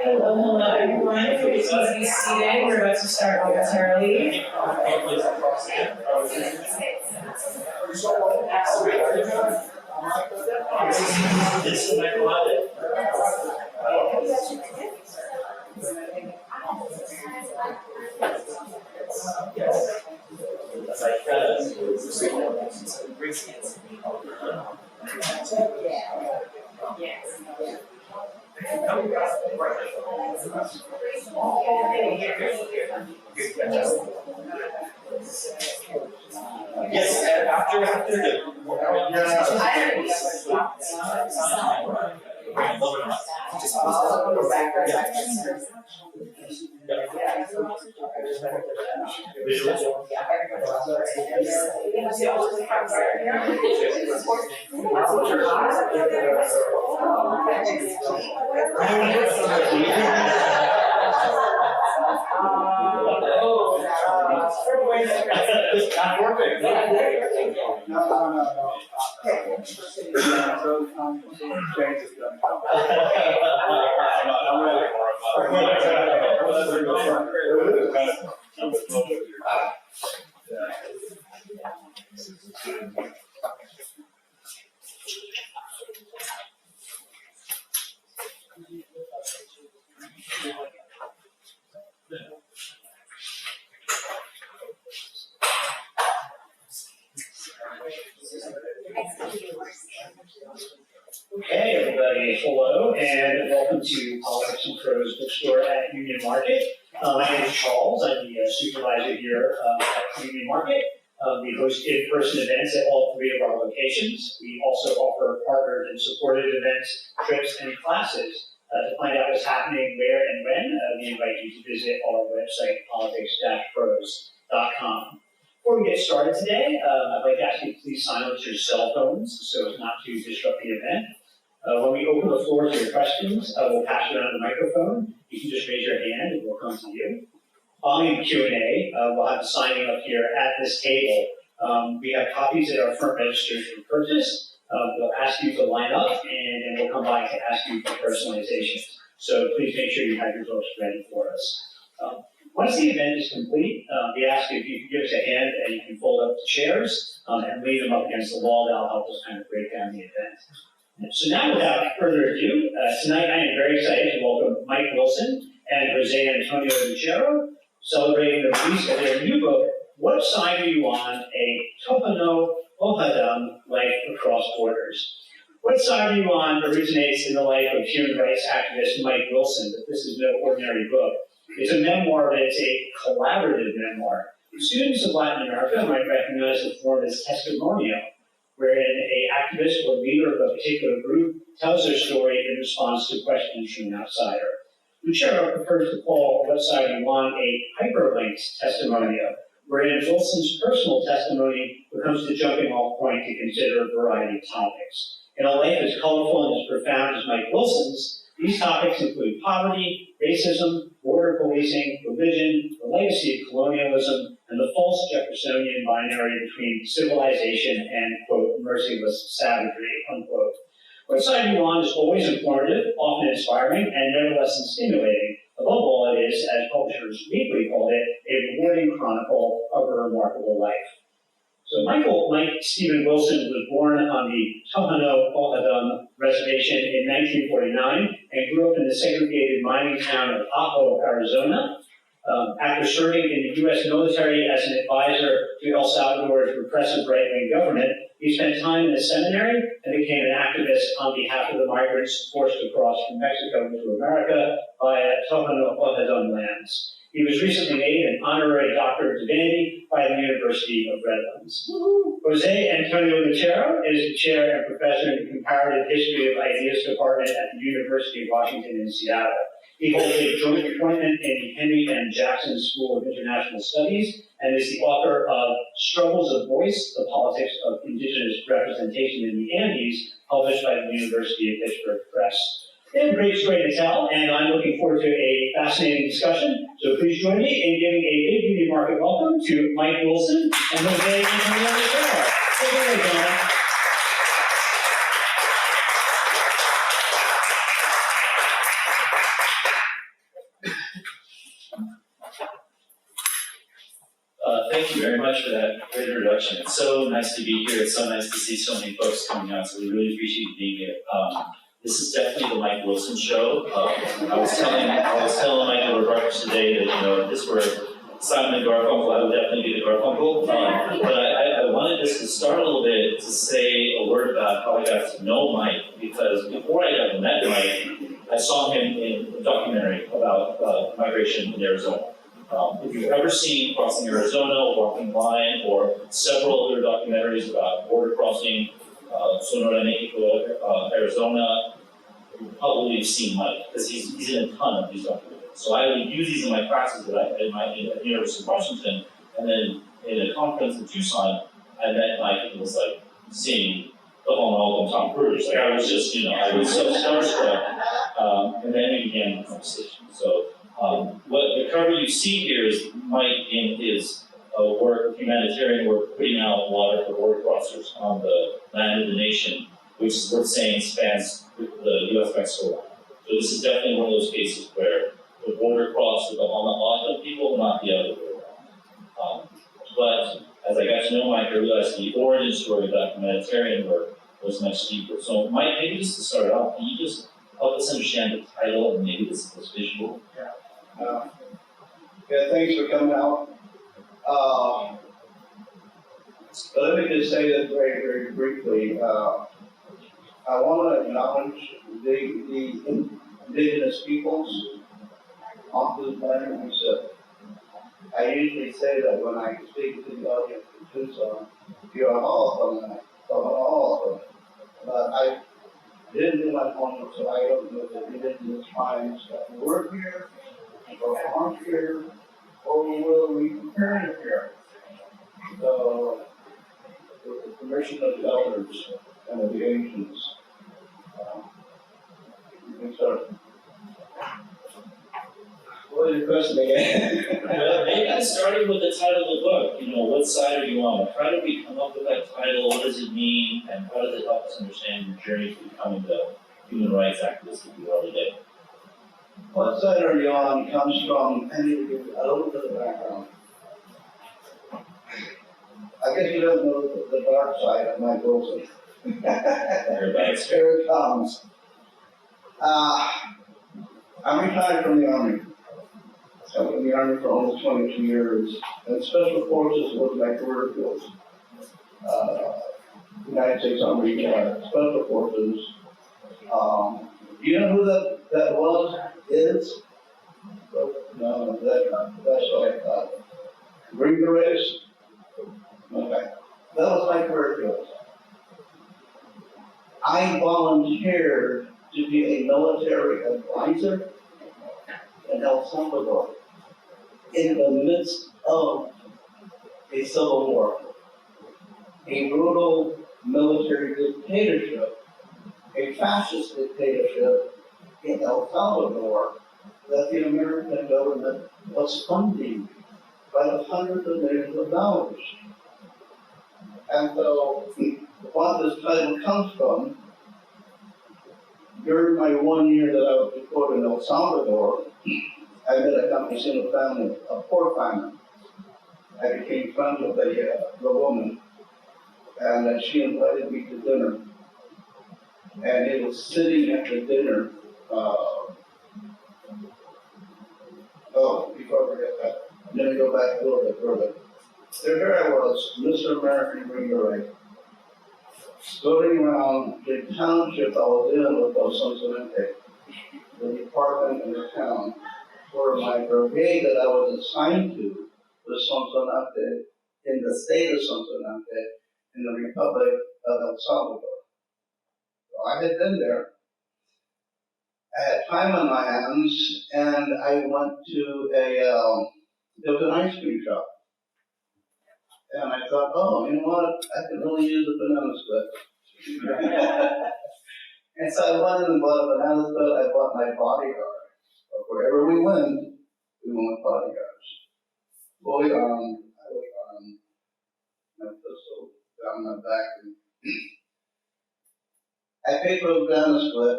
Hello, everyone. Please be seated. We're about to start momentarily. Yes, after not working. No. Okay, everybody, hello, and welcome to Politics and Prose bookstore at Union Market. My name is Charles. I'm the supervisor here at Union Market. We host in-person events at all three of our locations. We also offer partnered and supported events, trips, and classes. To find out what's happening where and when, we invite you to visit our website, politics-prose.com. Before we get started today, I'd like to ask you to please silence your cell phones so as not to disrupt the event. When we open the floor to your questions, we'll pass around the microphone. You can just raise your hand and we'll come to you. Following the Q&A, we'll have the signing up here at this table. We have copies that are front registered for purchase. We'll ask you to line up and then we'll come by to ask you for personalization. So please make sure you have your books ready for us. Once the event is complete, we ask you if you can give us a hand and you can fold up the chairs and leave them up against the wall. That'll help us kind of break down the event. So now, without further ado, tonight I am very excited to welcome Mike Wilson and José Antonio Lucero, celebrating the release of their new book, What Side Are You On? A Tohono O'odham Life Across Borders. What Side Are You On originates in the life of human rights activist Mike Wilson, but this is no ordinary book. It's a memoir, but it's a collaborative memoir. Students of Latin America might recognize the form as testimonial, wherein an activist or leader of a particular group tells their story in response to questions from an outsider. Lucero prefers to call What Side Are You On a hyperlinked testimonial, wherein Wilson's personal testimony becomes the jumping off point to consider a variety of topics. In a life as colorful and as profound as Mike Wilson's, these topics include poverty, racism, border policing, religion, the legacy of colonialism, and the false Jeffersonian binary between civilization and, quote, merciless savagery, unquote. What Side Are You On is always informative, often inspiring, and never less than stimulating. Above all, it is, as Publishers Weekly called it, a rewarding chronicle of a remarkable life. So Mike Stephen Wilson was born on the Tohono O'odham Reservation in 1949 and grew up in the segregated mining town of Ajo, Arizona. After serving in the U.S. military as an advisor to El Salvador's repressive right-wing government, he spent time in the seminary and became an activist on behalf of the migrants forced across from Mexico into America via Tohono O'odham lands. He was recently made an honorary Doctor of Divinity by the University of Redlands. José Antonio Lucero is the chair and professor in the Comparative History of Ideas Department at the University of Washington in Seattle. He holds a joint appointment in the Henry M. Jackson School of International Studies and is the author of Struggles of Voice, The Politics of Indigenous Representation in the Andes, published by the University of Pittsburgh Press. They have a great story to tell, and I'm looking forward to a fascinating discussion. So please join me in giving a big Union Market welcome to Mike Wilson and José and Lucero. Take it away, gentlemen. Thank you very much for that great introduction. It's so nice to be here. It's so nice to see so many folks coming out, so we really appreciate you being here. This is definitely the Mike Wilson show. I was telling Mike over breakfast today that, you know, if this were Simon and Garfunkel, I would definitely be the Garfunkel. But I wanted just to start a little bit to say a word about how I got to know Mike, because before I got to met Mike, I saw him in a documentary about migration in Arizona. If you've ever seen Crossing Arizona, Walking Line, or several other documentaries about border crossing, Sonora, Mexico, Arizona, you've probably seen Mike, because he's in a ton of these documentaries. So I would use these in my classes at the University of Washington, and then in a conference in Tucson, I met Mike, and it was like seeing the Tohono O'odham Tom Cruise. Like I was just, I was so starstruck, and then we began the conversation. So what the cover you see here is Mike in his work, humanitarian work, putting out water for border crossers on the land of the nation, which is worth saying spans the U.S.-Mexico line. So this is definitely one of those cases where the border crossed with the Tohono O'odham people, not the other way around. But as I got to know Mike, I realized the origin story of that humanitarian work was much deeper. So Mike, maybe just to start off, can you just help us understand the title and maybe this visual? Yeah, thanks for coming out. But let me just say this very, very briefly. I want to acknowledge the indigenous peoples on this planet. I usually say that when I speak to the audience in Tucson, you're all from all. But I didn't do my homework, so I don't know the indigenous tribes that work here, or aren't here, or will we prepare here. So, with the permission of the elders and of the ancients, you can start. What is your question again? Well, maybe starting with the title of the book, what side are you on? How did we come up with that title? What does it mean? And how does it help us understand your journey to becoming the human rights activist that you are today? What side are you on comes from, I need to give a little bit of background. I guess you don't know the dark side of my Wilson. Here it comes. I'm retired from the Army. I was in the Army for almost 22 years, and Special Forces was my career field. United States Army Special Forces. Do you know who that is? No, that's what I thought. Green Berets? Okay. That was my career field. I volunteered to be a military advisor in El Salvador in the midst of a civil war, a brutal military dictatorship, a fascist dictatorship in El Salvador that the American government was funding by the hundreds of millions of dollars. And so, what this title comes from, during my 1 year that I was deployed in El Salvador, I met a campesino family, a poor family. I became friends with the woman, and she invited me to dinner. And it was sitting at the dinner. Before I forget that, let me go back a little bit further. There I was, Mr. American Green Beret, going around the township I was in with those Sonsonate, the department in the town, where my brigade that I was assigned to was Sonsonate, in the state of Sonsonate, in the Republic of El Salvador. So I had been there, I had time on my hands, and I went to there was an ice cream shop. And I thought, oh, you know what, I could really use a banana split. And so I went and bought a banana split, I bought my bodyguard. But wherever we went bodyguards. Fully armed, I was armed, my pistol down my back. I paid for a banana split,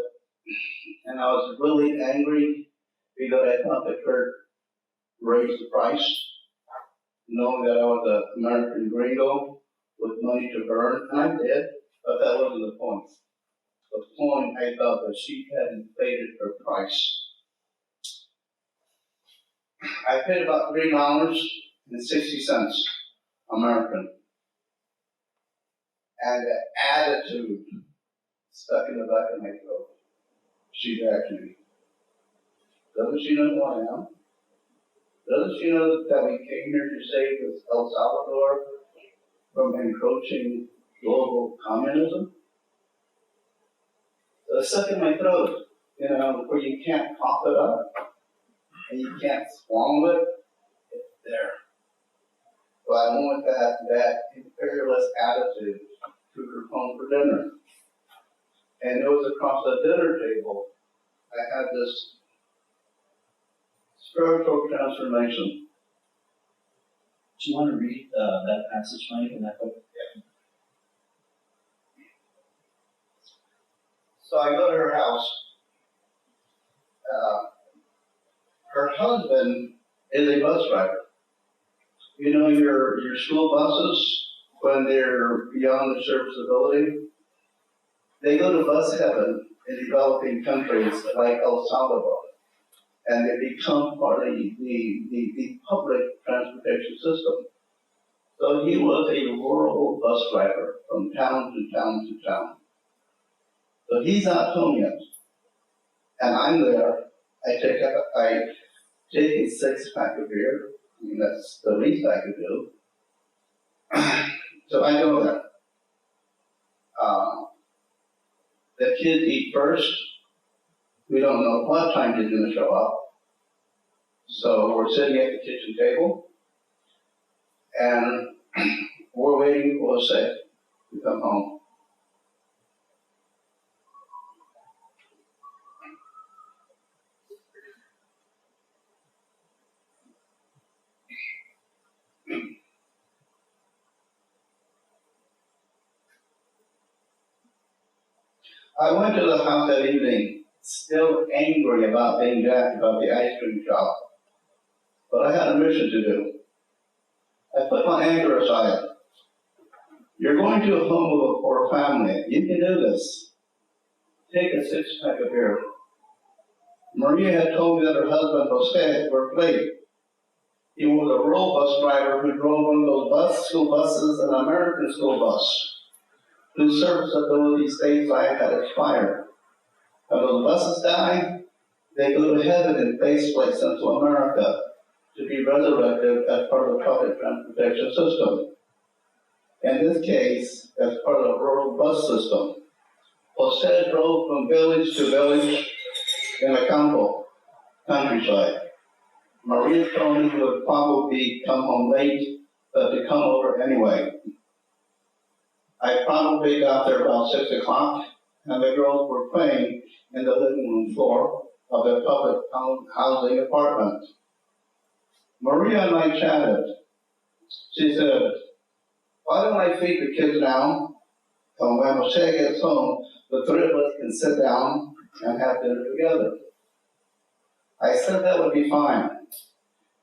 and I was really angry because I thought the Kurt raised the price, knowing that I was an American gringo with money to burn, and I did, but that wasn't the point. The point, I thought that she had inflated her price. I paid about $3.60 American. And the attitude stuck in the back of my throat. She asked me, doesn't she know who I am? Doesn't she know that we came here to save El Salvador from encroaching global communism? So it's stuck in my throat, you know, where you can't cough it up and you can't swallow it. It's there. So I went with that imperialist attitude to her home for dinner. And it was across the dinner table, I had this spiritual transformation. Do you want to read that passage, Mike, in that book? Yeah. So I go to her house. Her husband is a bus driver. You know your school buses, when they're beyond the serviceability, they go to bus heaven in developing countries like El Salvador, and they become part of the public transportation system. So he was a rural bus driver from town to town to town. So he's not home yet, and I'm there. I take a 6-pack of beer. I mean, that's the least I could do. So I go there. The kids eat first. We don't know what time he's going to show up. So we're sitting at the kitchen table, and we're waiting for José to come home. I went to the house that evening, still angry about being jacked about the ice cream shop, but I had a mission to do. I put my anger aside. You're going to a home of a poor family. You can do this. Take a 6-pack of beer. Maria had told me that her husband, José, worked late. He was a rural bus driver who drove one of those school buses, an American school bus, whose serviceability stateside had expired. When those buses die, they go to heaven in faceless Central America to be resurrected as part of the public transportation system. In this case, as part of the rural bus system. José drove from village to village in the campo, countryside. Maria told me he would probably come home late, but to come over anyway. I probably got there about 6 o'clock, and the girls were playing in the living room floor of their public housing apartment. Maria and I chatted. She said, why don't I feed the kids now? And when José gets home, the three of us can sit down and have dinner together. I said that would be fine,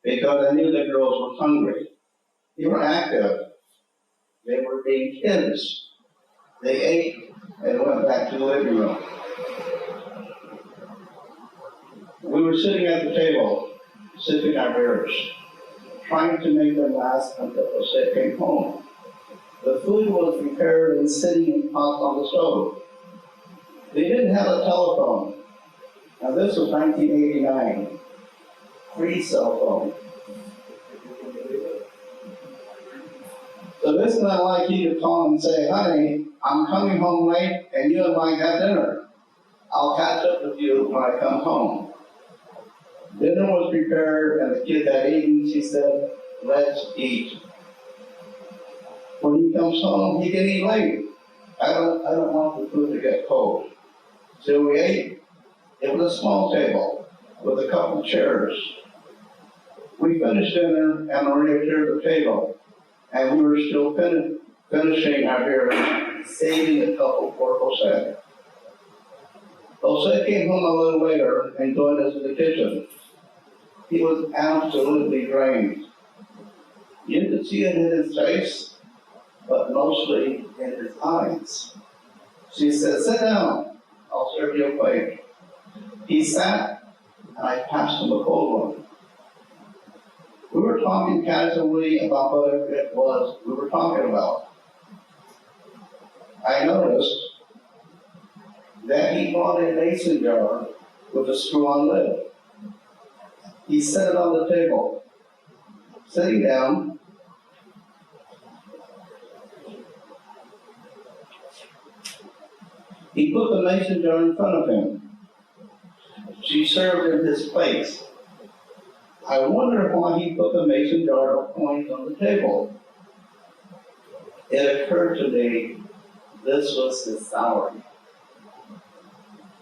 because I knew the girls were hungry. They were active. They were being kids. They ate and went back to the living room. We were sitting at the table, sipping our beers, trying to make them last until José came home. The food was prepared and sitting in pots on the stove. They didn't have a telephone. Now this was 1989, pre-cell phone. So this is not like you to call and say, honey, I'm coming home late and you and I have dinner. I'll catch up with with you when I come home. Dinner was prepared and the kids had eaten. She said, let's eat. When he comes home, he can eat late. I don't want the food to get cold. So we ate. It was a small table with a couple chairs. We finished dinner and Maria cleared the table. And we were still finishing our dinner, saving a couple for José. José came home a little later and joined us in the kitchen. He was absolutely drained. You could see it in his face, but mostly in his eyes. She said, sit down, I'll serve you a plate. He sat, and I passed him a cold one. We were talking casually about what it was we were talking about. I noticed that he brought a mason jar with a screw-on lid. He set it on the table. Sitting down, he put the mason jar in front of him. She served him his plate. I wonder why he put the mason jar of coins on the table. It occurred to me this was his salary.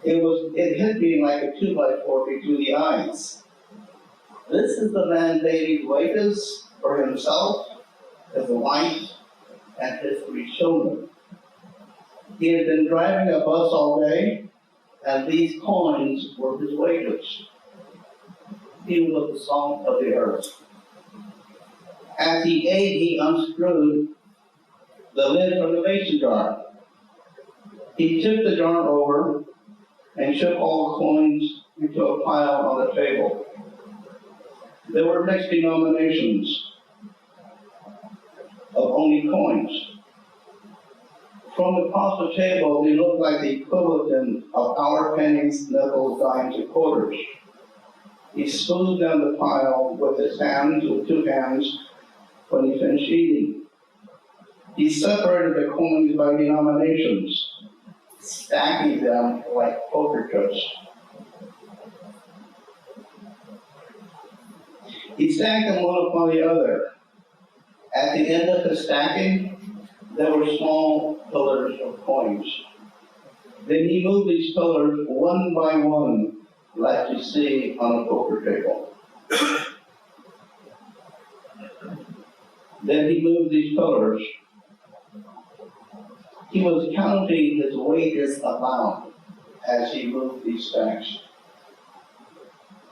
It hit me like a 2x4 between the eyes. This is the man paid wages for himself, his wife, and his 3 children. He had been driving a bus all day, and these coins were his wages. He was the salt of the earth. As he ate, he unscrewed the lid from the mason jar. He tipped the jar over and shook all the coins into a pile on the table. There were mixed denominations of only coins. From across the table, they looked like the equivalent of our pennies, nickels, dimes, and quarters. He smoothed down the pile with his hands, with 2 hands, when he finished eating. He separated the coins by denominations, stacking them like poker chips. He stacked them one upon the other. At the end of the stacking, there were small pillars of coins. Then he moved these pillars one by one, like you see on a poker table. Then he moved these pillars. He was counting his wages aloud as he moved these stacks.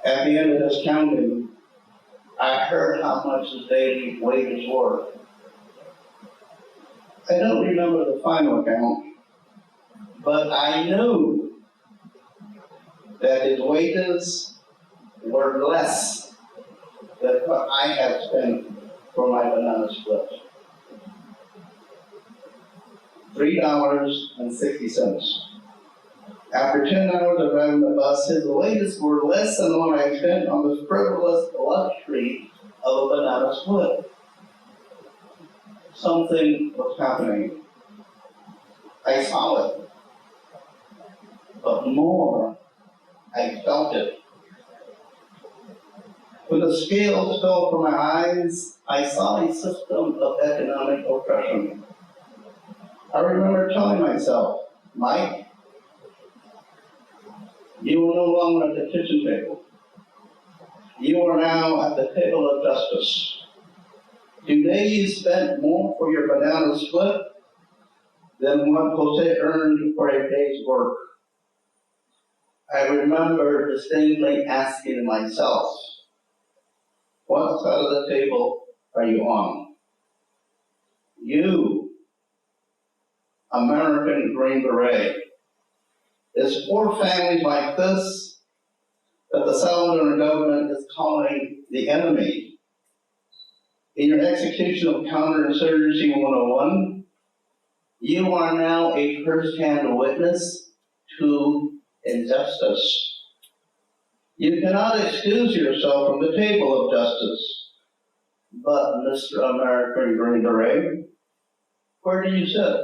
At the end of his counting, I heard how much his daily wages were. I don't remember the final count, but I knew that his wages were less than what I had spent for my banana split. $3.60. After 10 hours of driving the bus, his wages were less than what I spent on the frivolous luxury of a banana split. Something was happening. I saw it. But more, I felt it. When the scales fell from my eyes, I saw a system of economic oppression. I remember telling myself, Mike, you are no longer at the kitchen table. You are now at the table of justice. Today you spent more for your banana split than what José earned for a day's work. I remember distinctly asking myself, what side of the table are you on? You, American Green Beret. It's for families like this that the Salvadoran government is calling the enemy. In your execution of Counterinsurgency 101, you are now a first-hand witness to injustice. You cannot excuse yourself from the table of justice. But, Mr. American Green Beret, where do you sit?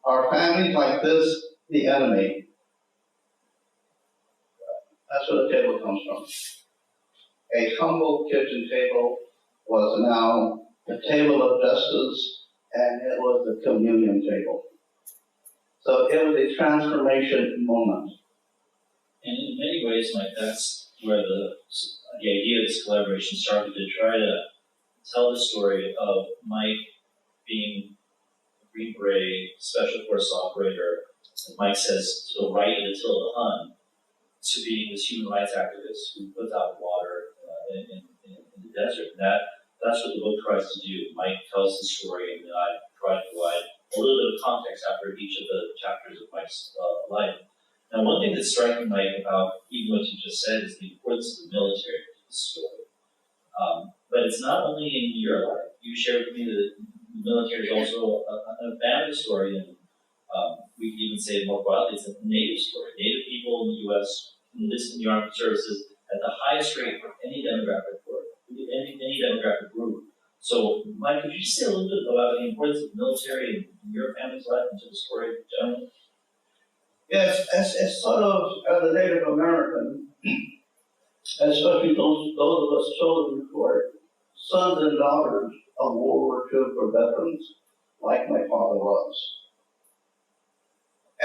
Are families like this the enemy? That's where the table comes from. A humble kitchen table was now the table of justice, and it was the communion table. So it was a transformation moment. And in many ways, Mike, that's where the idea of this collaboration started, to try to tell the story of Mike being a Green Beret special force operator, and Mike says to the right of Attila the Hun, to being this human rights activist who puts out water in the desert. And that's what the book tries to do. Mike tells the story, and then I try to provide a little bit of context after each of the chapters of Mike's life. Now, one thing that's striking, Mike, about even what you just said is the importance of the military to the story. But it's not only in your life. You shared with me that the military is also a family story, and we can even say it more broadly, it's a Native story. Native people in the U.S. enlist in the armed services at the highest rate for any demographic group. Any demographic group. So, Mike, could you just say a little bit about the importance of the military in your family's life and to the story in general? Yes, as sort of as a Native American, especially those of us children who are sons and daughters of World War II for veterans, like my father was.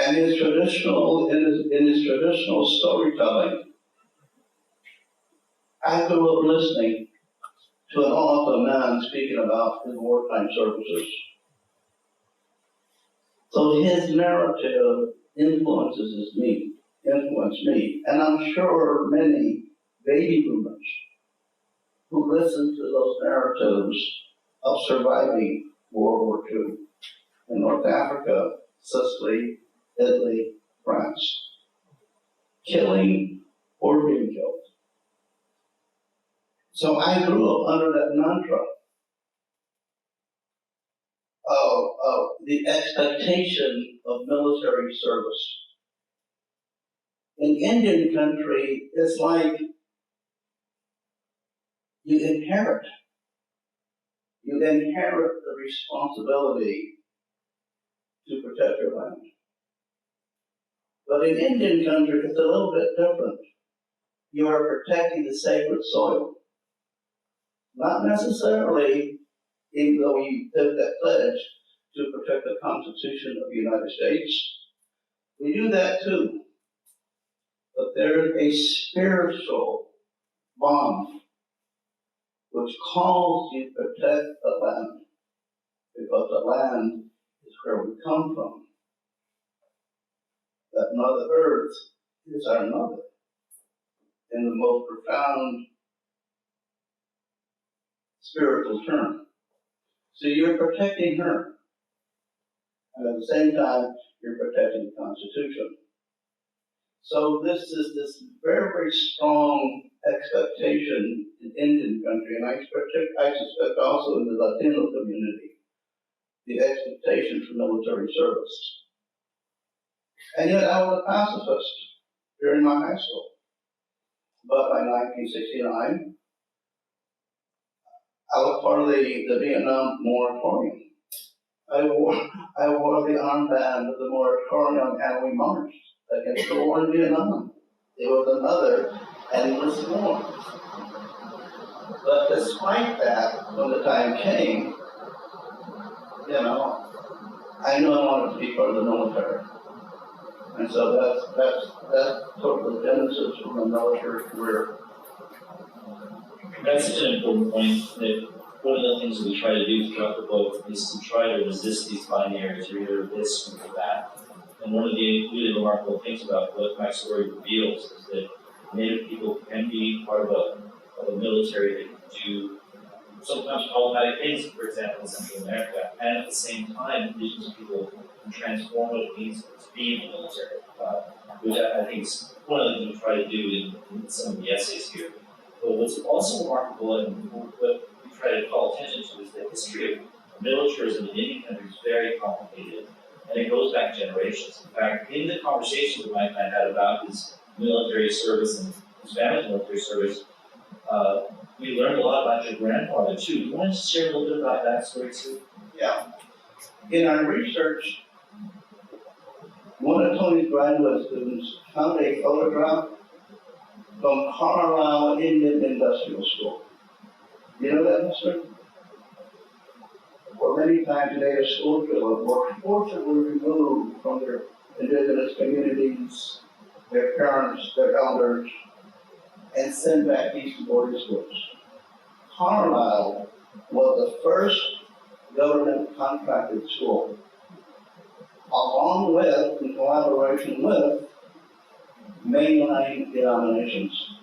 And in his traditional storytelling, I grew up listening to an awesome man speaking about his wartime services. So his narrative influenced me, and I'm sure many baby boomers who listen to those narratives of surviving World War II in North Africa, Sicily, Italy, France, killing or being killed. So I grew up under that mantra of the expectation of military service. In Indian country, it's like you inherit the responsibility to protect your land. But in Indian country, it's a little bit different. You are protecting the sacred soil. Not necessarily, even though we took that pledge to protect the Constitution of the United States. We do that too. But there is a spiritual bond which calls you to protect the land, because the land is where we come from. That Mother Earth is our mother in the most profound spiritual term. So you're protecting her, and at the same time, you're protecting the Constitution. So this is this very, very strong expectation in Indian country, and I suspect also in the Latino community, the expectation for military service. And yet I was a pacifist during my high school. But by 1969, I was part of the Vietnam moratorium. I wore the armband of the moratorium, and we marched against the war in Vietnam. It was another endless war. But despite that, when the time came, I knew I wanted to be part of the military. And so that's sort of the genesis of my military career. That's such an important point, that one of the things that we try to do throughout the book is to try to resist these binaries, you're either this or that. And one of the really remarkable things about what my story reveals is that Native people can be part of a military. They can do sometimes problematic things, for example, in Central America, and at the same time, Indigenous people can transform what it means to be in the military, which I think is one of the things we try to do in some of the essays here. But what's also remarkable, and what we try to call attention to, is the history of militarism in Indian countries is very complicated, and it goes back generations. In fact, in the conversations that Mike and I had about his military service and his family's military service, we learned a lot about your grandfather too. Do you want to share a little bit about that story too? Yeah. In our research, one of Tony's graduate students found a photograph from Carlisle Indian Industrial School. You know that history? For many times, native school children were forcibly removed from their indigenous communities, their parents, their elders, and sent back east to boarding schools. Carlisle was the first government contracted school, along with, in collaboration with, mainline denominations,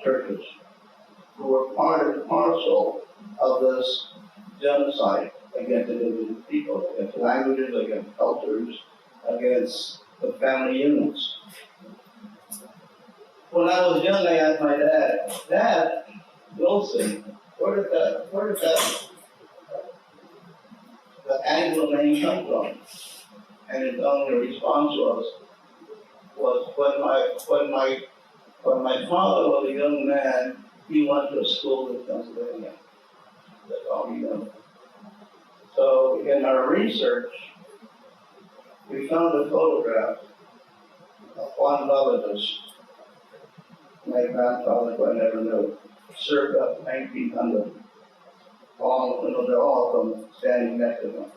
churches, who were part and parcel of this genocide against indigenous people, against languages, against cultures, against the family units. When I was young, I asked my dad, Dad, Wilson, where did the Anglo name come from? And his only response was when my father was a young man, he went to a school in Pennsylvania. That's all he knew. So in our research, we found a photograph of one relative, my grandfather, who I never knew, circa 1900. They're all from standing next to him.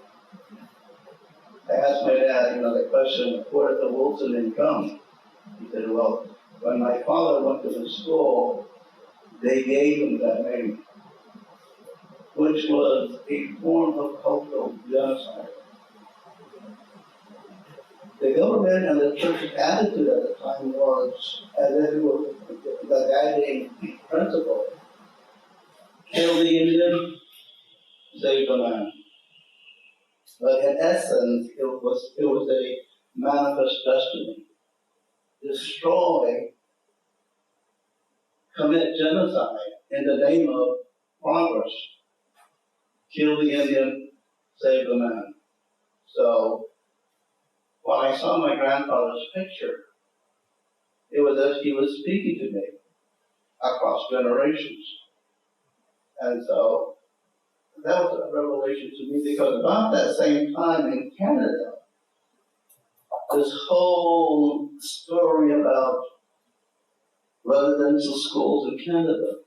I asked my dad, the question, where did the Wilson name come? He said, well, when my father went to the school, they gave him that name, which was a form of cultural genocide. The government and the church's attitude at the time was, as if it was the guiding principle, kill the Indian, save the man. But in essence, it was a manifest destiny. Destroy, commit genocide in the name of progress. Kill the Indian, save the man. So, when I saw my grandfather's picture, it was as he was speaking to me across generations. And so, that was a revelation to me, because about that same time in Canada, this whole story about residential schools in Canada,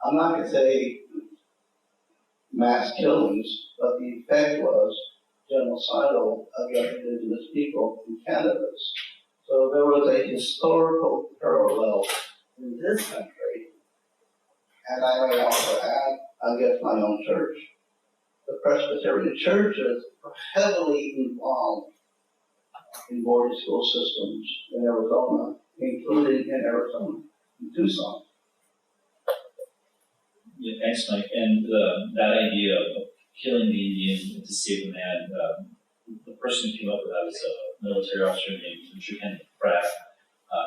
I'm not going to say mass killings, but the effect was genocidal against indigenous people in Canada. So there was a historical parallel in this country, and I may also add against my own church. The Presbyterian churches are heavily involved in boarding school systems in Arizona, including in Arizona, in Tucson. Yeah, thanks, Mike. And that idea of killing the Indian to save the man, the person who came up with that was a military officer named Richard Henry Pratt,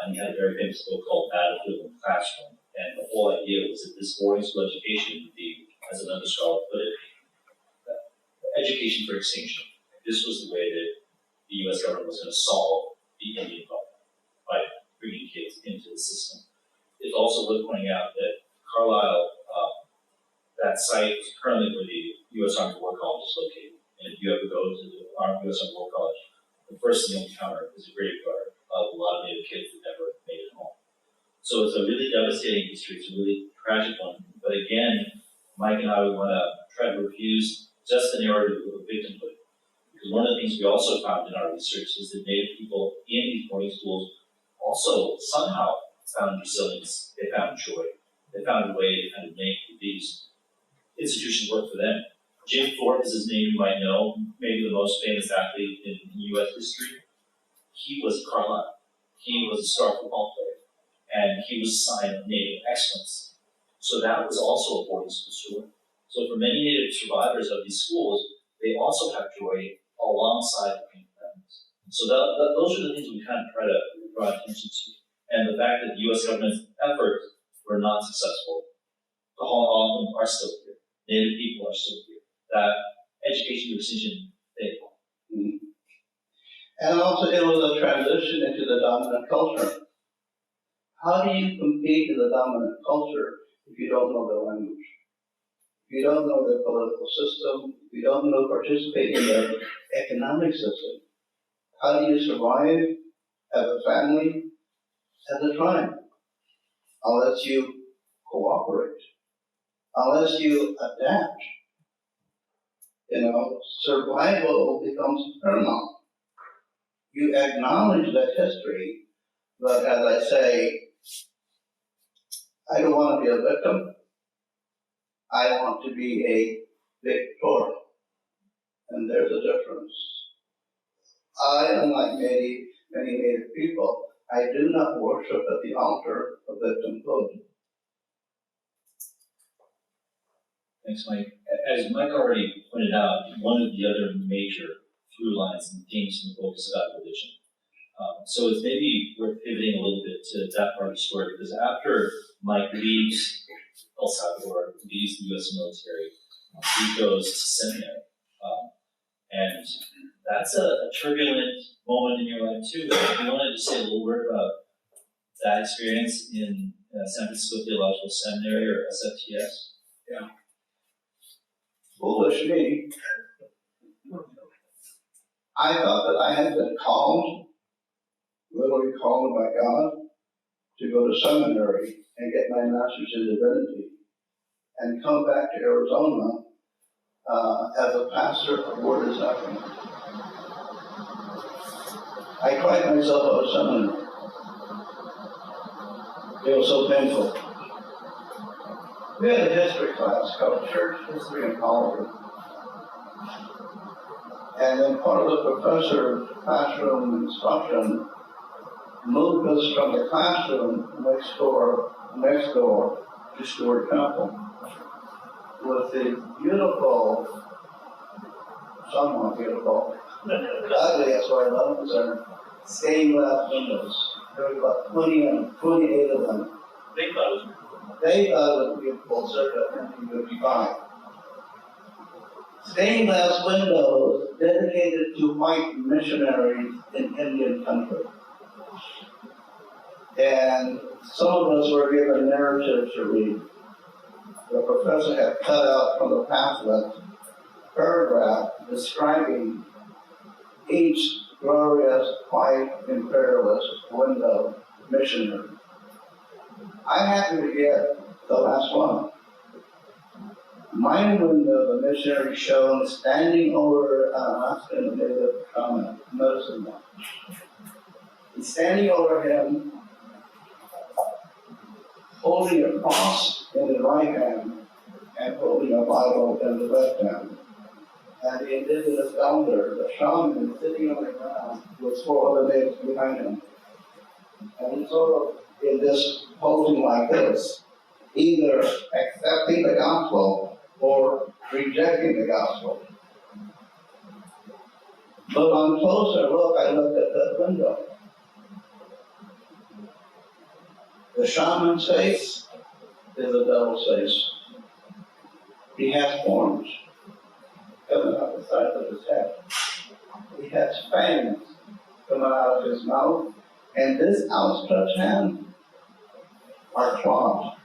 and he had a very famous book called Battlefield and Classroom. And the whole idea was that this boarding school education would be, as another scholar put it, education for extinction. This was the way that the U.S. government was going to solve the Indian problem by bringing kids into the system. It's also worth pointing out that Carlisle, that site is currently where the U.S. Army War College is located. And if you ever go to the U.S. Army War College, the first thing you'll encounter is a graveyard of a lot of Native kids that never made it home. So it's a really devastating history. It's a really tragic one. But again, Mike and I would want to try to refuse just the narrative of victimhood. Because one of the things we also found in our research is that Native people in these boarding schools also somehow found resilience. They found joy. They found a way to kind of make these institutions work for them. Jim Thorpe is his name you might know, maybe the most famous athlete in U.S. history. He was Carlisle. He was a star football player, and he was assigned Native Excellence. So that was also a boarding school story. So for many Native survivors of these schools, they also have joy alongside the pain families. So those are the things we kind of try to draw attention to. And the fact that the U.S. government's efforts were not successful. Tohono O'odham are still here. Native people are still here. That education decision failed. Mm-hmm. And also, it was a transition into the dominant culture. How do you compete in the dominant culture if you don't know the language? If you don't know the political system, if you don't know participate in the economic system, how do you survive as a family, as a tribe, unless you cooperate, unless you adapt. Survival becomes paramount. You acknowledge that history, but as I say, I don't want to be a victim. I want to be a victor. And there's a difference. I, unlike many Native people, I do not worship at the altar of victimhood. Thanks, Mike. As Mike already pointed out, one of the other major through lines and themes in the book is about religion. So it's maybe worth pivoting a little bit to that part of the story, because after Mike leaves El Salvador, leaves the U.S. military, he goes to seminary. And that's a turbulent moment in your life too. If you wanted to say a little word about that experience in San Francisco Theological Seminary, or SFTS? Yeah. Foolish me. I thought that I had been called, literally called by God, to go to seminary and get my master's in divinity and come back to Arizona as a pastor of Word and Sacrament. I cried myself out of seminary. It was so painful. We had a history class called Church History and Politics. And then part of the professor's classroom instruction moved us from the classroom next door to Stewart Temple with the beautiful, somewhat beautiful, ugly as far as I'm concerned, stained glass windows. There were about 28 of them. They thought it was beautiful, circa 1955. Stained glass windows dedicated to white missionaries in Indian country. And some of us were given narratives to read. The professor had cut out from the pamphlet a paragraph describing each glorious white imperialist window missionary. I happened to get the last one. My window, the missionary shown standing over an Alaskan native medicine man. He's standing over him, holding a cross in his right hand and holding a Bible in the left hand. And the indigenous elder, the shaman, sitting on the ground with 4 other natives behind him. And he's sort of in this posing like this, either accepting the gospel or rejecting the gospel. But on closer look, I looked at that window. The shaman's face is a devil's face. He has horns coming out the sides of his head. He has fangs coming out of his mouth, and this outstretched hand are claws.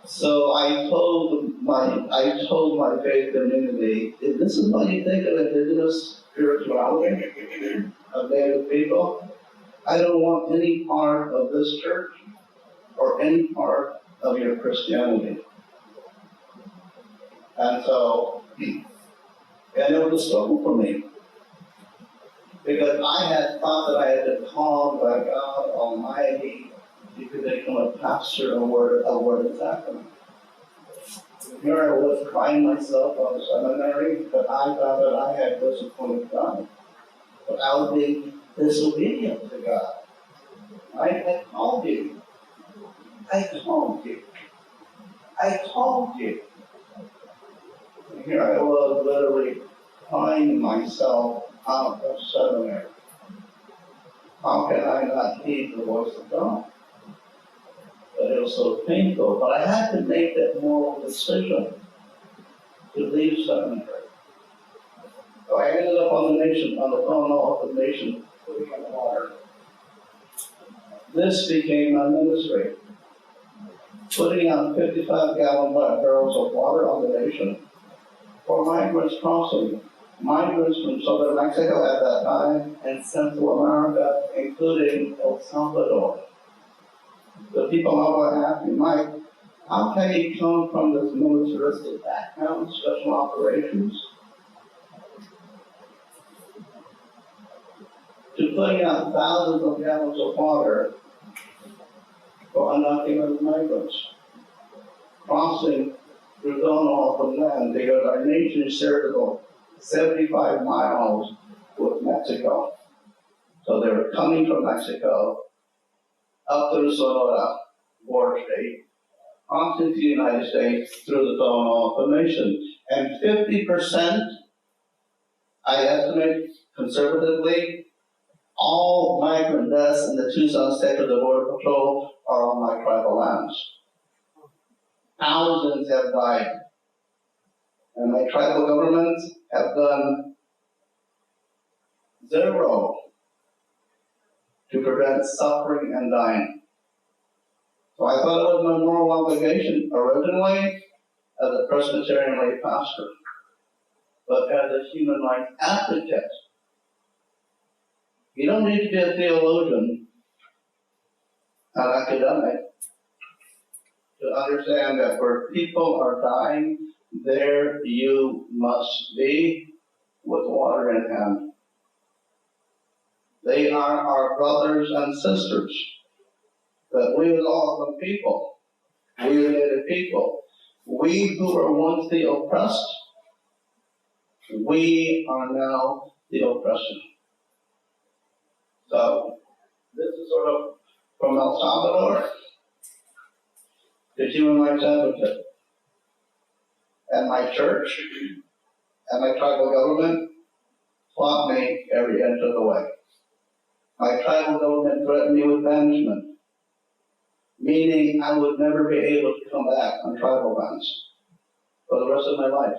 So I told my faith community, if this is what you think of indigenous spirituality of Native people, I don't want any part of this church or any part of your Christianity. And so, and it was a struggle for me. Because I had thought that I had been called by God Almighty to become a pastor of Word and Sacrament. Here I was crying myself out of seminary, but I thought that I had disappointed God. But I was being disobedient to God. I called you. I called you. I called you. And here I was literally crying myself out of seminary. How can I not heed the voice of God? But it was so painful. But I had to make that moral decision to leave seminary. So I ended up on the Tohono O'odham Nation, putting in the water. This became my ministry. Putting out 55-gallon barrels of water on the nation for migrants crossing migrants from southern Mexico at that time and Central America, including El Salvador. The people now ask me, Mike, how can you come from this militaristic background, special operations, to putting out thousands of gallons of water for undocumented migrants, crossing through Tohono O'odham land, because our nation shares about 75 miles with Mexico. So they were coming from Mexico up through Sonora border state, onto the United States through the Tohono O'odham Nation. And 50%, I estimate conservatively, all migrant deaths in the Tucson state of the Border Patrol are on my tribal lands. Thousands have died. And my tribal governments have done zero to prevent suffering and dying. So I thought it was my moral obligation originally as a Presbyterian lay pastor, but as a human rights advocate. You don't need to be a theologian, an academic, to understand that where people are dying, there you must be with water in hand. They are our brothers and sisters. That we as all the people, we the Native people, we who were once the oppressed, we are now the oppression. So this is sort of from El Salvador to human rights advocate. And my church and my tribal government fought me every inch of the way. My tribal government threatened me with banishment, meaning I would never be able to come back on tribal lands for the rest of my life.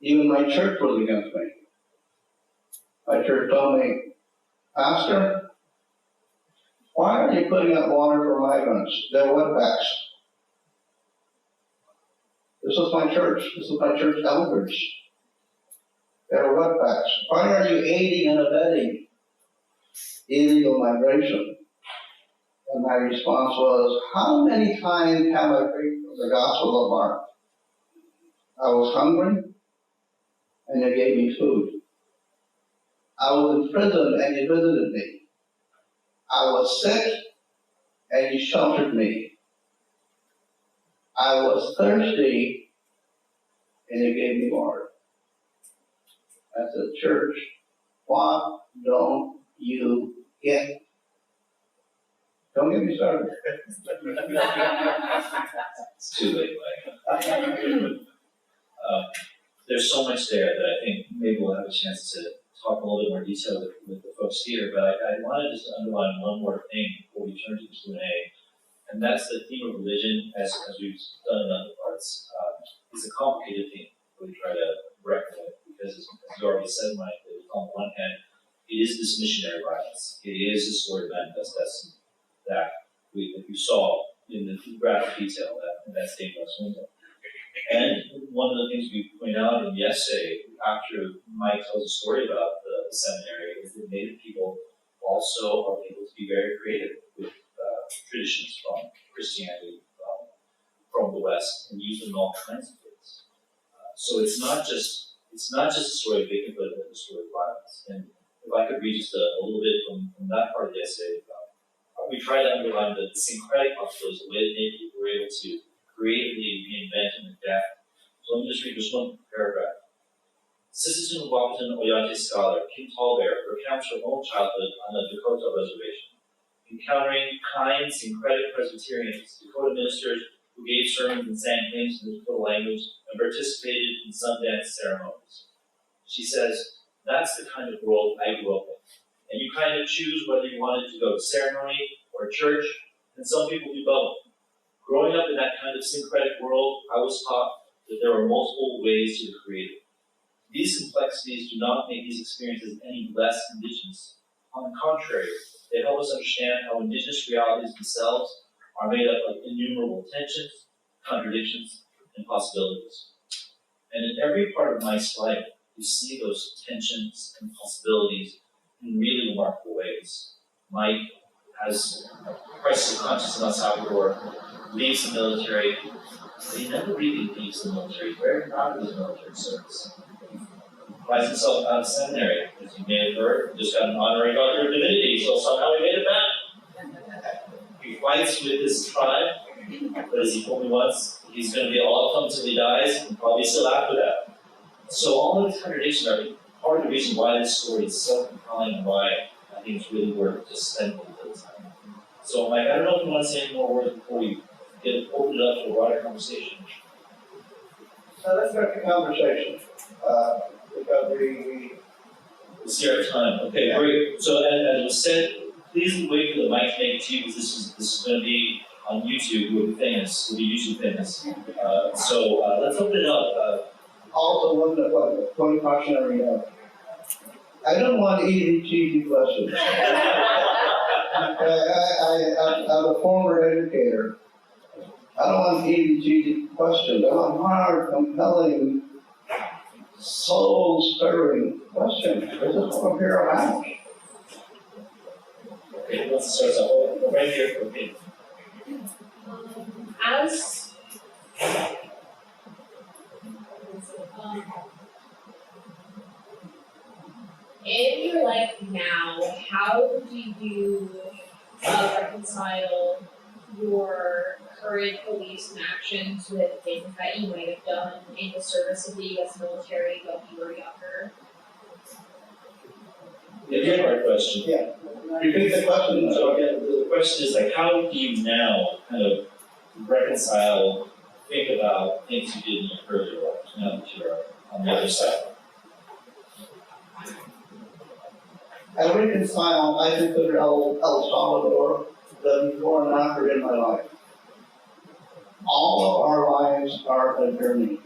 Even my church was against me. My church told me, Pastor, why are you putting out water for migrants? They're wetbacks. This was my church. This was my church elders. They're wetbacks. Why are you aiding and abetting illegal migration? And my response was, how many times have I preached the gospel of Mark? I was hungry, and you gave me food. I was in prison, and you visited me. I was sick, and you sheltered me. I was thirsty, and you gave me water. I said, church, what don't you get? Don't get me started. It's too late, Mike. There's so much there that I think maybe we'll have a chance to talk a little bit more detail with the folks here, but I wanted just to underline one more thing before we turn to the Q&A, and that's the theme of religion, as we've done in other parts. It's a complicated theme that we try to reckon with, because as you already said, Mike, that on one hand, it is this missionary violence. It is this sort of manifestation that we saw in the graphic detail in that stained glass window. And one of the things we point out in the essay, after Mike tells a story about the seminary, is that Native people also are able to be very creative with traditions from Christianity, from the West, and use them in all kinds of ways. So it's not just a story of victimhood, but a story of violence. And if I could read just a little bit from that part of the essay, we try to underline the syncretic possibilities, the way that Native people were able to creatively reinvent and adapt. So let me just read just one paragraph. Sisseton Wahpeton Oyate scholar Kim Tallbear recounts her own childhood on the Dakota reservation, encountering kind, syncretic Presbyterians, Dakota ministers who gave sermons and sang hymns in the Dakota language and participated in Sundance ceremonies. She says, that's the kind of world I grew up in. And you kind of choose whether you wanted to go to ceremony or church, and some people do both. Growing up in that kind of syncretic world, I was taught that there are multiple ways to the creative. These complexities do not make these experiences any less indigenous. On the contrary, they help us understand how indigenous realities themselves are made up of innumerable tensions, contradictions, and possibilities. And in every part of Mike's life, you see those tensions and possibilities in really remarkable ways. Mike has a crisis of consciousness in El Salvador, leaves the military, but he never really leaves the military. He's very proud of his military service. Finds himself out of seminary, as you may have heard, just got an honorary doctorate of divinity, so somehow he made it back. He fights with his tribe, but as he told me once, he's going to be all up until he dies, and probably still after that. So all of these contradictions are part of the reason why this story is so compelling and why I think it's really worth just spending a little time. So Mike, I don't know if you want to say any more words before we open it up for a wider conversation. So let's start the conversation, because we We'll see our time. Okay, great. So as was said, please wait for the mic to make it to you, because this is going to be on YouTube. We'll be famous. We'll be YouTube famous. So let's open it up. also one cautionary note. I don't want easy, cheesy questions. I'm a former educator. I don't want easy, cheesy questions. I want hard, compelling, soul-stirring questions. This is what I'm here about. Okay, who wants to start us off? Right here. Okay. As in your life now, how do you reconcile your current beliefs and actions with things that you might have done in the service of the U.S. military when you were younger? It's a hard question. Yeah. Repeat the question. So again, the question is like, how do you now kind of reconcile, think about things you did in your earlier life, now that you're on the other side? I reconcile, I consider El Salvador the before and after in my life. All of our lives are a journey.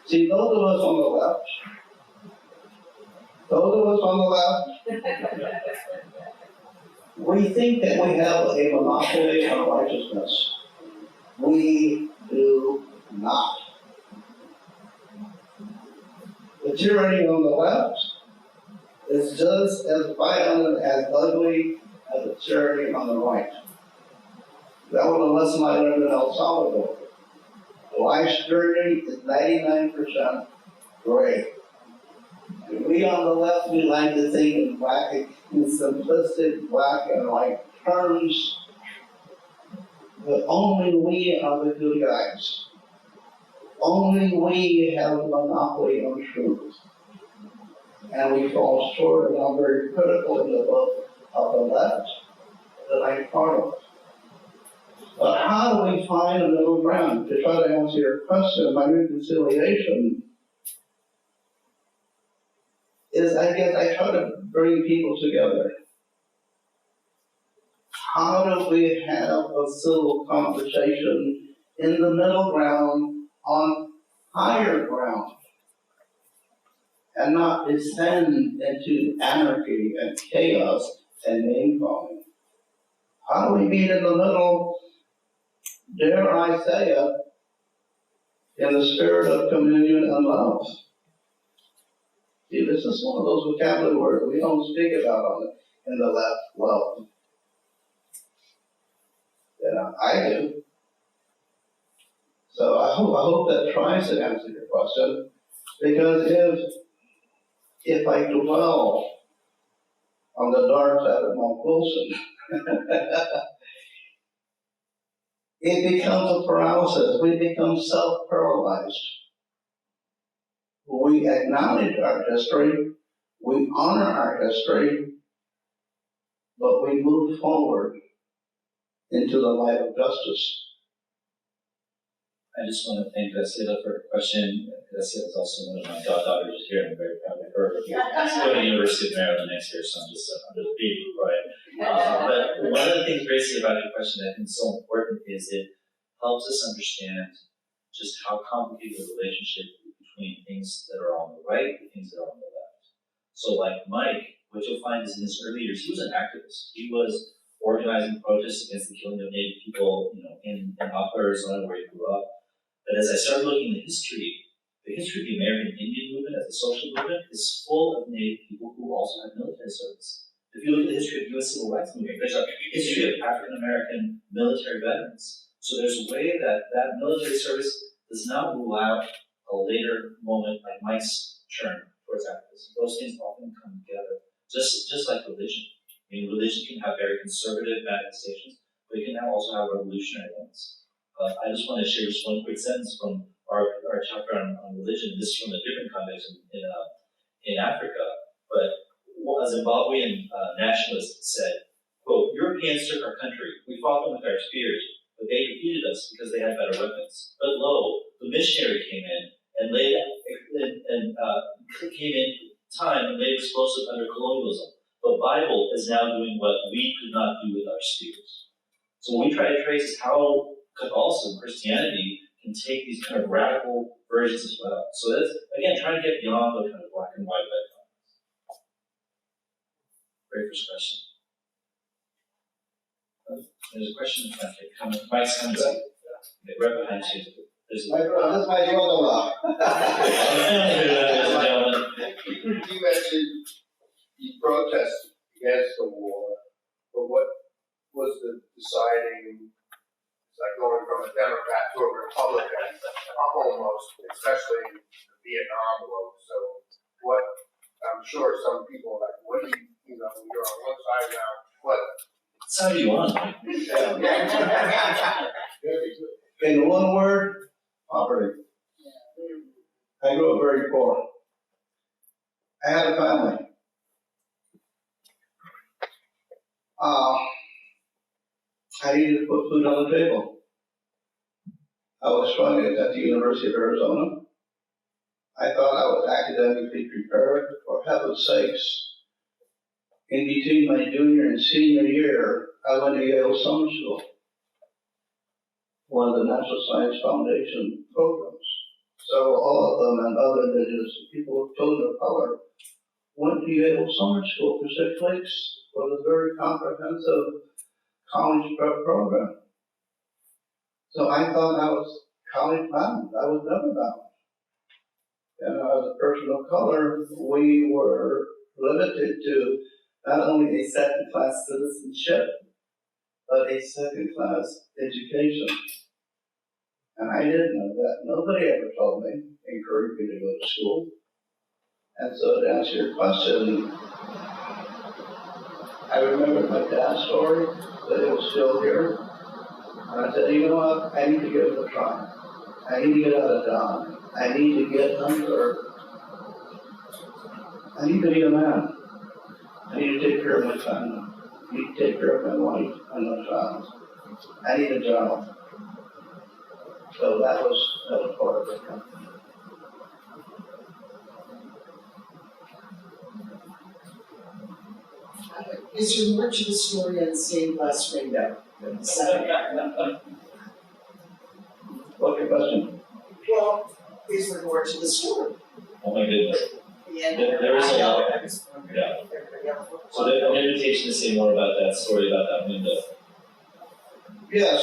See, those of us on the left, we think that we have a monopoly on righteousness. We do not. The tyranny on the left is just as violent, as ugly as the tyranny on the right. That was a lesson I learned in El Salvador. Life's journey is 99% gray. And we on the left, we like to think in black, in simplistic black and white terms, but only we are the good guys. Only we have the monopoly on truth. And we fall short, and I'm very critical in the book of the left that I'm part of. But how do we find a middle ground? To try to answer your question, my reconciliation is, I guess, I try to bring people together. How do we have a civil conversation in the middle ground on higher ground and not descend into anarchy and chaos and name calling? How do we meet in the middle, dare I say it, in the spirit of communion and love? See, this is one of those vocabulary words we don't speak about in the left love. Yeah, I do. So I hope that tries to answer your question, because if I dwell on the dark side of Mount Wilson, it becomes a paralysis. We become self-paralyzed. We acknowledge our history, we honor our history, but we move forward into the light of justice. I just want to thank Graciela for her question. Graciela is also one of my goddaughters here, and I'm very proud of her. She's going to the University of Maryland next year, so I'm just being right. But one of the things, Gracie, about your question that I think is so important is it helps us understand just how complicated the relationship between things that are on the right and things that are on the left. So like Mike, what you'll find is in his early years, he was an activist. He was organizing protests against the killing of Native people, in Arizona, where he grew up. But as I started looking at history, The history of the American Indian movement as a social movement is full of Native people who also had military service. If you look at the history of the U.S. Civil Rights Movement, there's a history of African American military veterans. So there's a way that military service does not rule out a later moment like Mike's turn towards activism. Those things often come together, just like religion. I mean, religion can have very conservative manifestations, but it can also have revolutionary ones. I just want to share just one quick sentence from our chapter on religion. This is from a different context in Africa, but a Zimbabwean nationalist said, quote, "Europeans took our country. We fought them with our spears, but they defeated us because they had better weapons. But lo, the missionary came in and came in time and laid explosives under colonialism. The Bible is now doing what we could not do with our spears." So what we try to trace is how Catholicism, Christianity, can take these kind of radical versions as well. So that's, again, trying to get beyond the kind of black and white dichotomies. Very first question. There's a question in front of you. Mike's coming. Right behind you. There's a That's my brother-in-law. You mentioned you protested against the war, but what was the deciding, it's like going from a Democrat to a Republican, almost, especially the Vietnam War. So what, I'm sure some people are like, what do you're on one side now, what? How do you want? In one word, poverty. I grew up very poor. I had a family. I needed to put food on the table. I was studying at the University of Arizona. I thought I was academically prepared. For heaven's sakes, in between my junior and senior year, I went to Yale Summer School, one of the National Science Foundation programs. So all of them and other indigenous people of children of color went to Yale Summer School for 6 weeks for the very comprehensive college prep program. So I thought I was college bound. I was never bound. And as a person of color, we were limited to not only a second-class citizenship, but a second-class education. And I didn't know that. Nobody ever told me, encouraged me to go to school. And so to answer your question, I remember my dad's story, that it was still here. And I said, you know what, I need to give it a try. I need to get out of Dodge. I need to get unserved. I need to be a man. I need to take care of my family. I need to take care of my wife and my child. I need a job. So that was part of it. Is there more to the story on stained glass window than the second? What's your question? Well, is there more to the story? Oh my goodness. The end. There is a lot. I was wondering Yeah. if everybody else would So there's an invitation to say more about that story, about that window. Yes.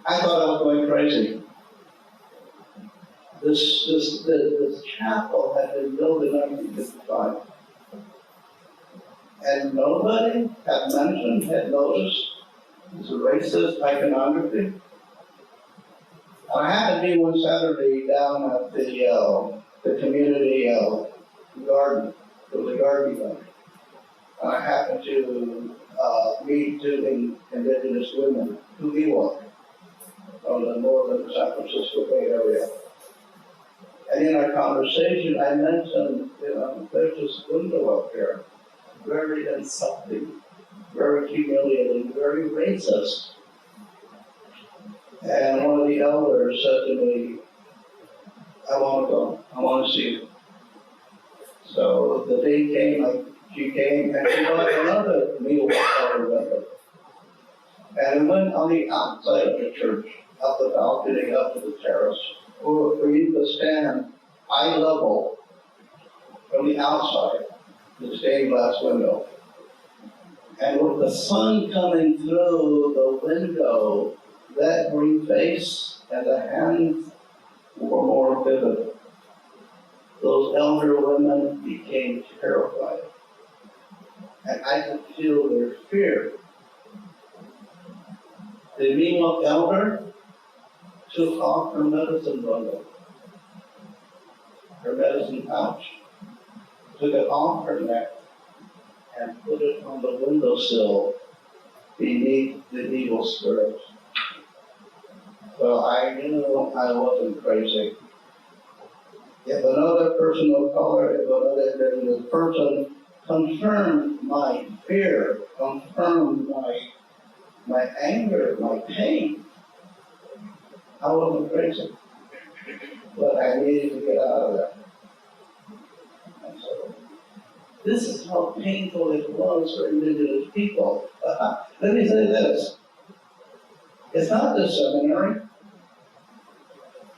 I thought I was going crazy. This chapel had been built in 1955. And nobody had mentioned, had noticed this racist iconography. And I happened to be one Saturday down at the community garden, it was a garden event. And I happened to meet two indigenous women, two Ewok, from the northern San Francisco Bay Area. And in our conversation, I mentioned, there's this window up here, very insulting, very humiliating, very racist. And one of the elders said to me, I want to go, I want to see you. So the day came, she came, and she brought another meal water with her. And we went on the outside of the church, up the balcony, up to the terrace, for you to stand eye level from the outside, the stained glass window. And with the sun coming through the window, that green face and the hands were more vivid. Those elder women became terrified, and I could feel their fear. The female elder took off her medicine bundle, her medicine pouch, took it off her neck, and put it on the windowsill beneath the evil spirit. Well, I knew I wasn't crazy. If another person of color, if another indigenous person confirmed my fear, confirmed my anger, my pain, I wasn't crazy. But I needed to get out of there. And so, this is how painful it was for indigenous people. Let me say this. It's not the seminary.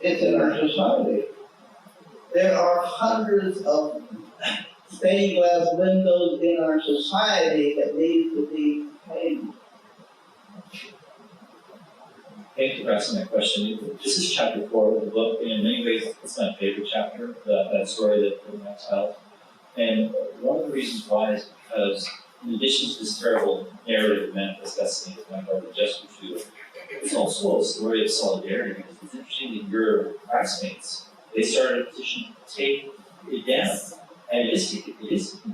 It's in our society. There are hundreds of stained glass windows in our society that need to be painted. Thank you for asking that question. This is chapter 4 of the book, and in many ways, it's my favorite chapter, that story that Max tells. And one of the reasons why is because, in addition to this terrible narrative manifest destiny that my brother just went through, it's also a story of solidarity. Because it's interesting that your classmates, they started a petition to take it down, and it is taken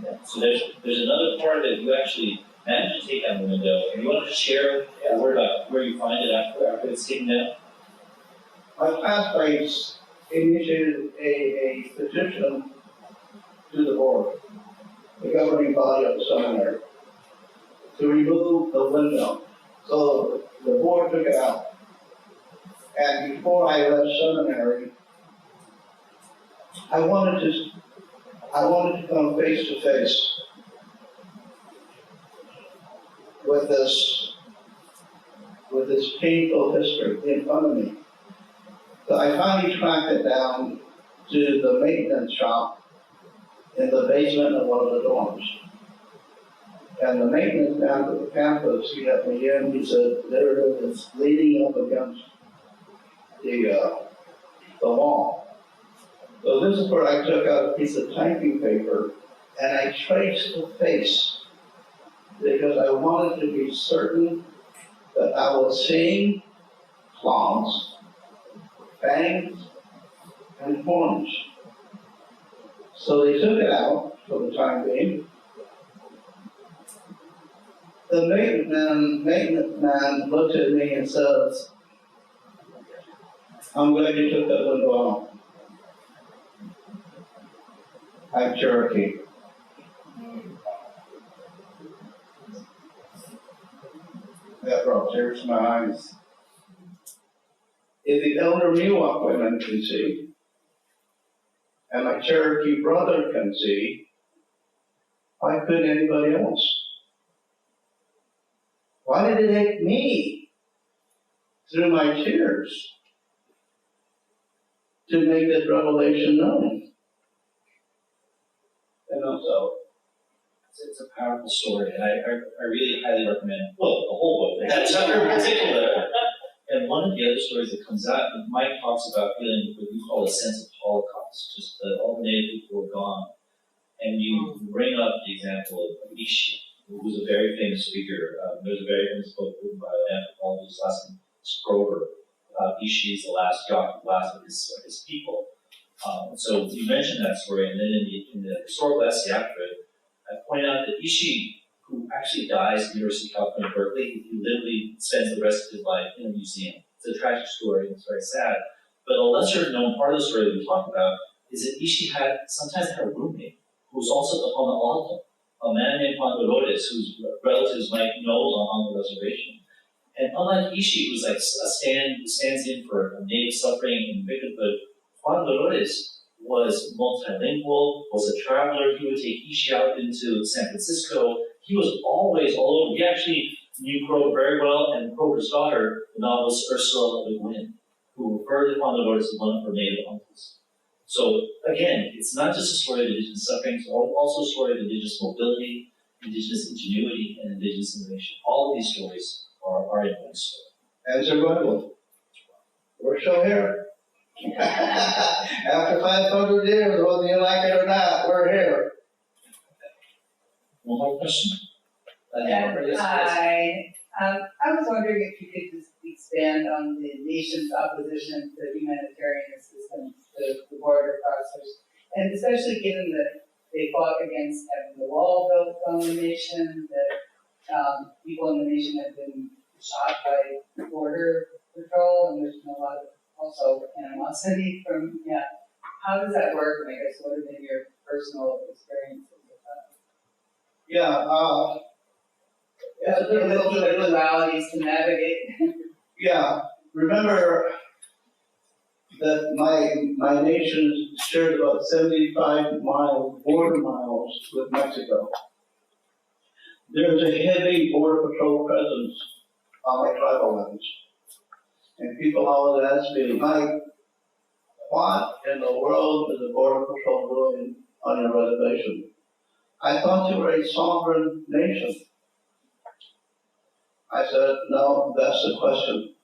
down. So there's another part that you actually managed to take down the window, and you want to share a word about where you find it after it's taken down? My classmates initiated a petition to the board, the governing body of the seminary, to remove the window. So the board took it out. And before I left seminary, I wanted to come face to face with this painful history in front of me. So I finally tracked it down to the maintenance shop in the basement of one of the dorms. And the maintenance man at the campus, he let me in, he said, there it is, leaning up against the wall. So this is where I took out a piece of typing paper and I traced the face because I wanted to be certain that I was seeing claws, fangs, and horns. So they took it out for the time being. The maintenance man looked at me and says, I'm glad you took that window out. I'm Cherokee. That brought tears to my eyes. If the elder Miwok women can see, and my Cherokee brother can see, why couldn't anybody else? Why did it take me through my tears to make this revelation known? And so It's a powerful story, and I really highly recommend, well, the whole book, that chapter in particular. And one of the other stories that comes out, and Mike talks about feeling what we call a sense of Holocaust, just that all the Native people were gone. And you bring up the example of Ishi, who was a very famous figure. There's a very famous book written by an anthropologist, last name Scrover, about Ishi is the last of his people. So you mentioned that story, and then in the historical essay after it, I point out that Ishi, who actually dies at the University of California, Berkeley, he literally spends the rest of his life in a museum. It's a tragic story, it's very sad. But a lesser known part of the story that we talk about is that Ishi sometimes had a roommate who was also the Tohono O'odham, a man named Pandorodes, whose relatives might know on the reservation. And unlike Ishi, who's like stands in for native suffering and victimhood, Pandorodes was multilingual, was a traveler. He would take Ishi out into San Francisco. He was always all over. He actually knew Kroger very well, and Kroger's daughter, the novelist Ursula Le Guin, who referred to Pandorodes as one of her native uncles. So again, it's not just a story of indigenous suffering, it's also a story of indigenous mobility, indigenous ingenuity, and indigenous innovation. All of these stories are in one story. and survival. We're still here. After 500 years, whether you like it or not, we're here. One more question? Hi, I was wondering if you could just expand on the nation's opposition to humanitarian assistance to the border crossers, and especially given that they fought against having the wall built on the nation, that people in the nation have been shot by border patrol, and there's been a lot of also animosity from, how does that work, and I guess what have been your personal experiences with that? Yeah, There's a little bit of dualities to navigate. yeah, remember that my nation shared about 75 border miles with Mexico. There's a heavy border patrol presence on my tribal lands. And people always ask me, Mike, what in the world is the border patrol doing on your reservation? I thought you were a sovereign nation. I said, no, that's the question.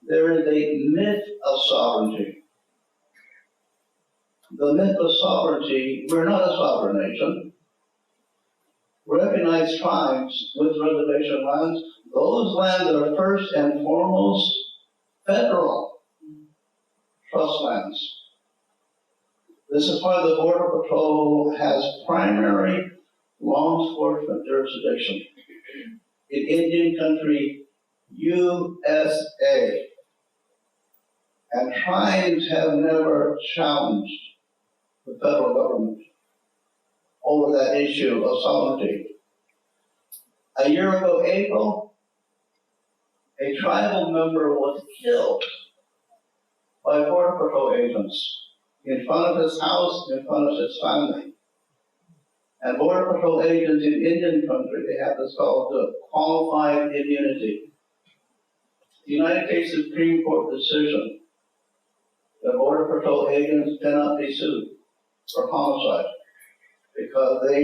There is a myth of sovereignty. The myth of sovereignty, we're not a sovereign nation. Recognized tribes with reservation lands, those lands are first and foremost federal trust lands. This is why the Border Patrol has primary law enforcement jurisdiction. In Indian country, USA. And tribes have never challenged the federal government over that issue of sovereignty. A year ago, April, a tribal member was killed by Border Patrol agents in front of his house, in front of his family. And Border Patrol agents in Indian country, they have this called the qualified immunity. The United States Supreme Court decision that Border Patrol agents cannot be sued for homicide because they,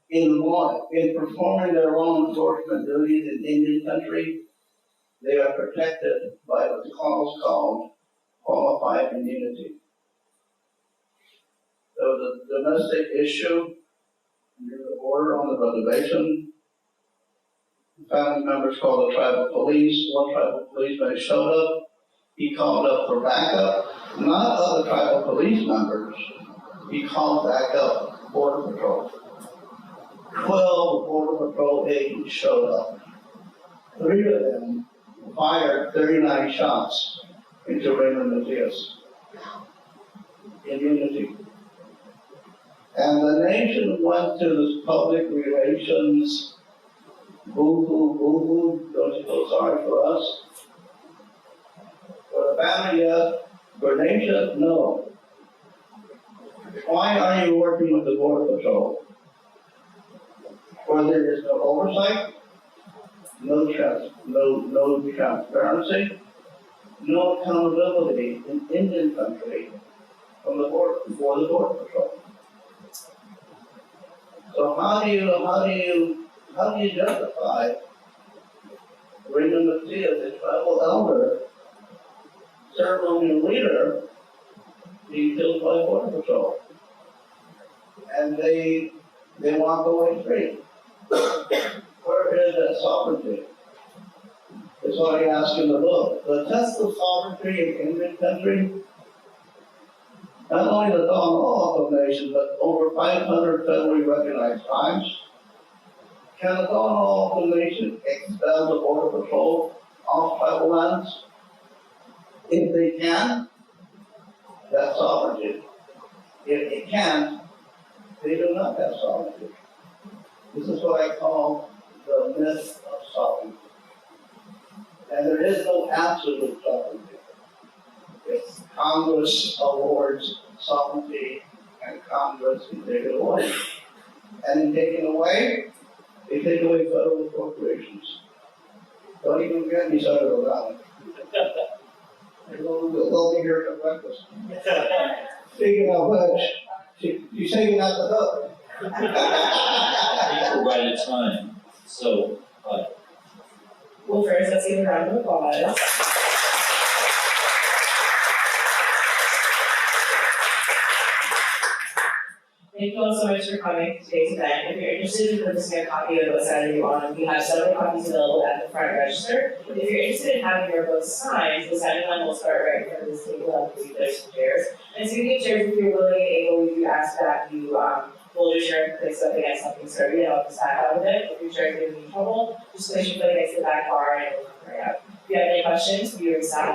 in performing their law enforcement duties in Indian country, they are protected by what's called qualified immunity. There was a domestic issue near the border on the reservation. Family members called the tribal police. One tribal policeman showed up. He called up for backup. Not other tribal police members. He called back up Border Patrol. 12 Border Patrol agents showed up. 3 of them fired 39 shots into Raymond Matthias. Immunity. And the nation went to this public relations, boo-hoo, don't you feel sorry for us? For the family, yes. For nation, no. Why are you working with the Border Patrol? Where there is no oversight, no transparency, no accountability in Indian country from the border, for the Border Patrol. So how do you justify Raymond Matthias, a tribal elder, ceremonial leader, being killed by Border Patrol? And they walk away free. Where is that sovereignty? That's what I ask in the book. The test of sovereignty in Indian country, not only the Tohono O'odham Nation, but over 500 federally recognized tribes. Can the Tohono O'odham Nation expel the Border Patrol off tribal lands? If they can, that's sovereignty. If they can't, they do not have sovereignty. This is what I call the myth of sovereignty. And there is no absolute sovereignty. It's Congress awards sovereignty and Congress can take it away. And in taking away, they take away federal appropriations. Don't even get me started around. They'll be here for breakfast. Speaking of which, she's taking out the hook. I think we're right at time, so, Well, first, let's give a round of applause. Thank you all so much for coming to today's event. If you're interested in purchasing a copy of the book Saturday on, we have several copies available at the front register. If you're interested in having your book signed, the signing line will start right in front of this table and you there's some chairs. And so you can chairs if you're willing and able, we do ask that you hold your chair and place it up against something so you don't have to stand out of it. If your chair is giving you trouble, just place your foot against the back bar and it will come right up. If you have any questions, viewer staff.